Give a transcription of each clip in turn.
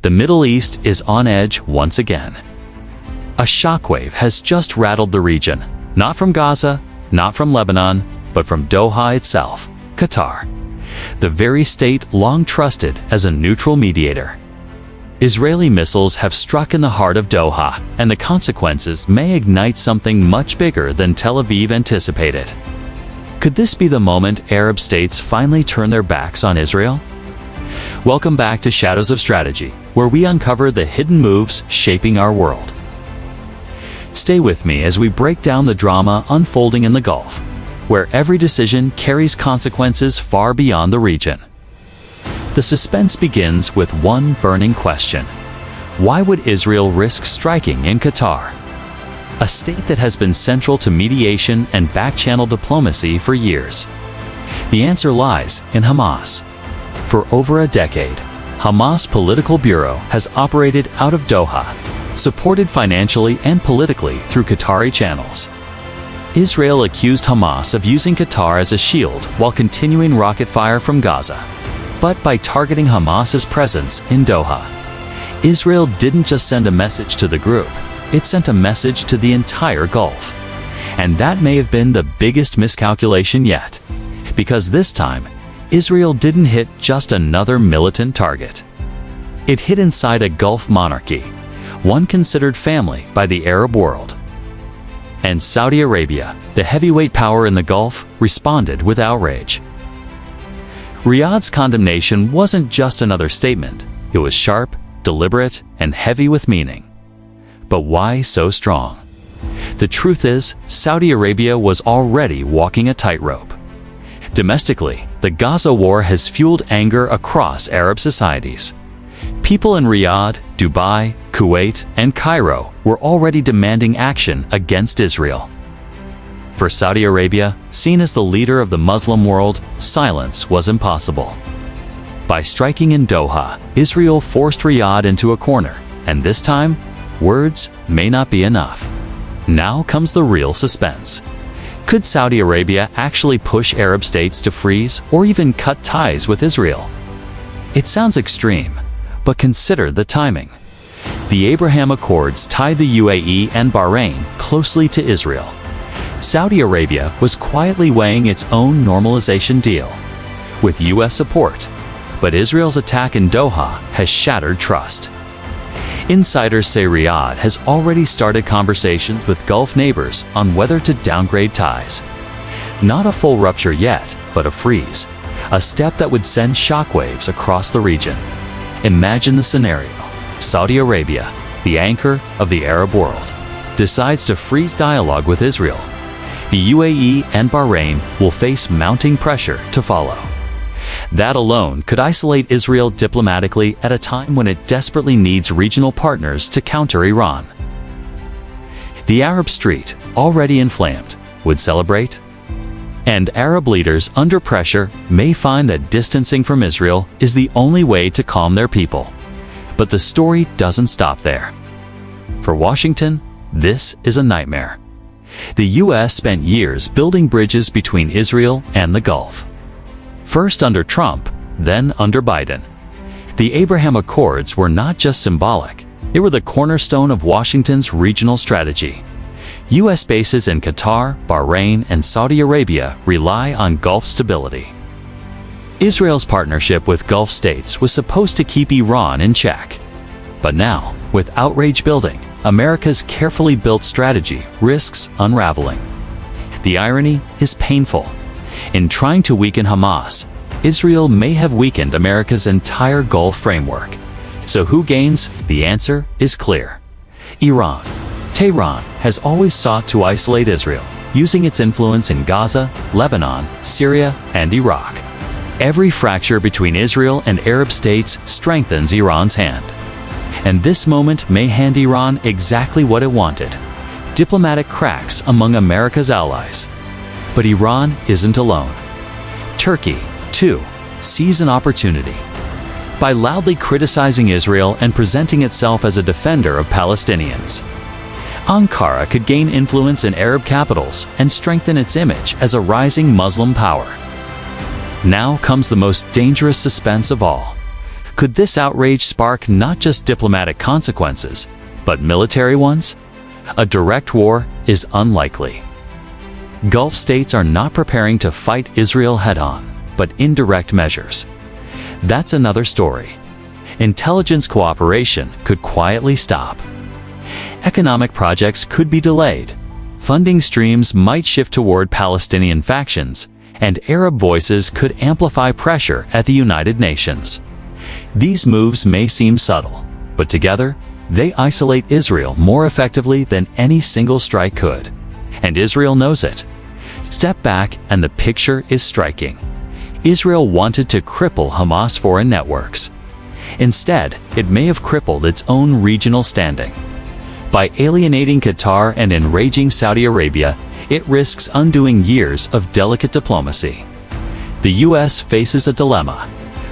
The Middle East is on edge once again. A shockwave has just rattled the region, not from Gaza, not from Lebanon, but from Doha itself, Qatar, the very state long trusted as a neutral mediator. Israeli missiles have struck in the heart of Doha, and the consequences may ignite something much bigger than Tel Aviv anticipated. Could this be the moment Arab states finally turn their backs on Israel? Welcome back to Shadows of Strategy, where we uncover the hidden moves shaping our world. Stay with me as we break down the drama unfolding in the Gulf, where every decision carries consequences far beyond the region. The suspense begins with one burning question. Why would Israel risk striking in Qatar, a state that has been central to mediation and back-channel diplomacy for years? The answer lies in Hamas. For over a decade, Hamas Political Bureau has operated out of Doha, supported financially and politically through Qatari channels. Israel accused Hamas of using Qatar as a shield while continuing rocket fire from Gaza. But by targeting Hamas's presence in Doha, Israel didn't just send a message to the group, it sent a message to the entire Gulf. And that may have been the biggest miscalculation yet, because this time, Israel didn't hit just another militant target. It hit inside a Gulf monarchy, one considered family by the Arab world. And Saudi Arabia, the heavyweight power in the Gulf, responded with outrage. Riyadh's condemnation wasn't just another statement. It was sharp, deliberate, and heavy with meaning. But why so strong? The truth is, Saudi Arabia was already walking a tightrope. Domestically, the Gaza war has fueled anger across Arab societies. People in Riyadh, Dubai, Kuwait, and Cairo were already demanding action against Israel. For Saudi Arabia, seen as the leader of the Muslim world, silence was impossible. By striking in Doha, Israel forced Riyadh into a corner, and this time, words may not be enough. Now comes the real suspense. Could Saudi Arabia actually push Arab states to freeze or even cut ties with Israel? It sounds extreme, but consider the timing. The Abraham Accords tied the UAE and Bahrain closely to Israel. Saudi Arabia was quietly weighing its own normalization deal, with U.S. support, but Israel's attack in Doha has shattered trust. Insiders say Riyadh has already started conversations with Gulf neighbors on whether to downgrade ties. Not a full rupture yet, but a freeze, a step that would send shockwaves across the region. Imagine the scenario. Saudi Arabia, the anchor of the Arab world, decides to freeze dialogue with Israel. The UAE and Bahrain will face mounting pressure to follow. That alone could isolate Israel diplomatically at a time when it desperately needs regional partners to counter Iran. The Arab street, already inflamed, would celebrate. And Arab leaders under pressure may find that distancing from Israel is the only way to calm their people. But the story doesn't stop there. For Washington, this is a nightmare. The U.S. spent years building bridges between Israel and the Gulf. First under Trump, then under Biden. The Abraham Accords were not just symbolic, they were the cornerstone of Washington's regional strategy. U.S. bases in Qatar, Bahrain, and Saudi Arabia rely on Gulf stability. Israel's partnership with Gulf states was supposed to keep Iran in check. But now, with outrage building, America's carefully built strategy risks unraveling. The irony is painful. In trying to weaken Hamas, Israel may have weakened America's entire Gulf framework. So who gains? The answer is clear. Iran. Tehran has always sought to isolate Israel, using its influence in Gaza, Lebanon, Syria, and Iraq. Every fracture between Israel and Arab states strengthens Iran's hand. And this moment may hand Iran exactly what it wanted: diplomatic cracks among America's allies. But Iran isn't alone. Turkey, too, sees an opportunity. By loudly criticizing Israel and presenting itself as a defender of Palestinians, Ankara could gain influence in Arab capitals and strengthen its image as a rising Muslim power. Now comes the most dangerous suspense of all. Could this outrage spark not just diplomatic consequences, but military ones? A direct war is unlikely. Gulf states are not preparing to fight Israel head-on, but indirect measures. That's another story. Intelligence cooperation could quietly stop. Economic projects could be delayed. Funding streams might shift toward Palestinian factions, and Arab voices could amplify pressure at the United Nations. These moves may seem subtle, but together, they isolate Israel more effectively than any single strike could. And Israel knows it. Step back and the picture is striking. Israel wanted to cripple Hamas' foreign networks. Instead, it may have crippled its own regional standing. By alienating Qatar and enraging Saudi Arabia, it risks undoing years of delicate diplomacy. The U.S. faces a dilemma: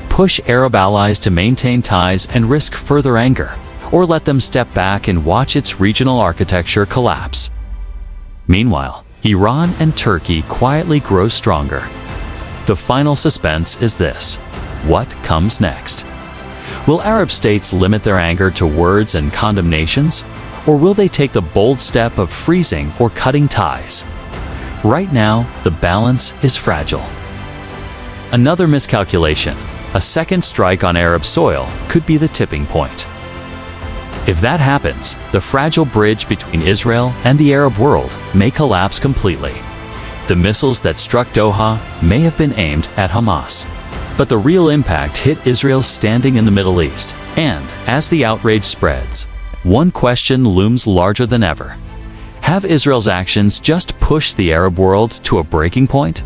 push Arab allies to maintain ties and risk further anger, or let them step back and watch its regional architecture collapse. Meanwhile, Iran and Turkey quietly grow stronger. The final suspense is this: what comes next? Will Arab states limit their anger to words and condemnations, or will they take the bold step of freezing or cutting ties? Right now, the balance is fragile. Another miscalculation: a second strike on Arab soil could be the tipping point. If that happens, the fragile bridge between Israel and the Arab world may collapse completely. The missiles that struck Doha may have been aimed at Hamas, but the real impact hit Israel's standing in the Middle East. And as the outrage spreads, one question looms larger than ever: have Israel's actions just pushed the Arab world to a breaking point?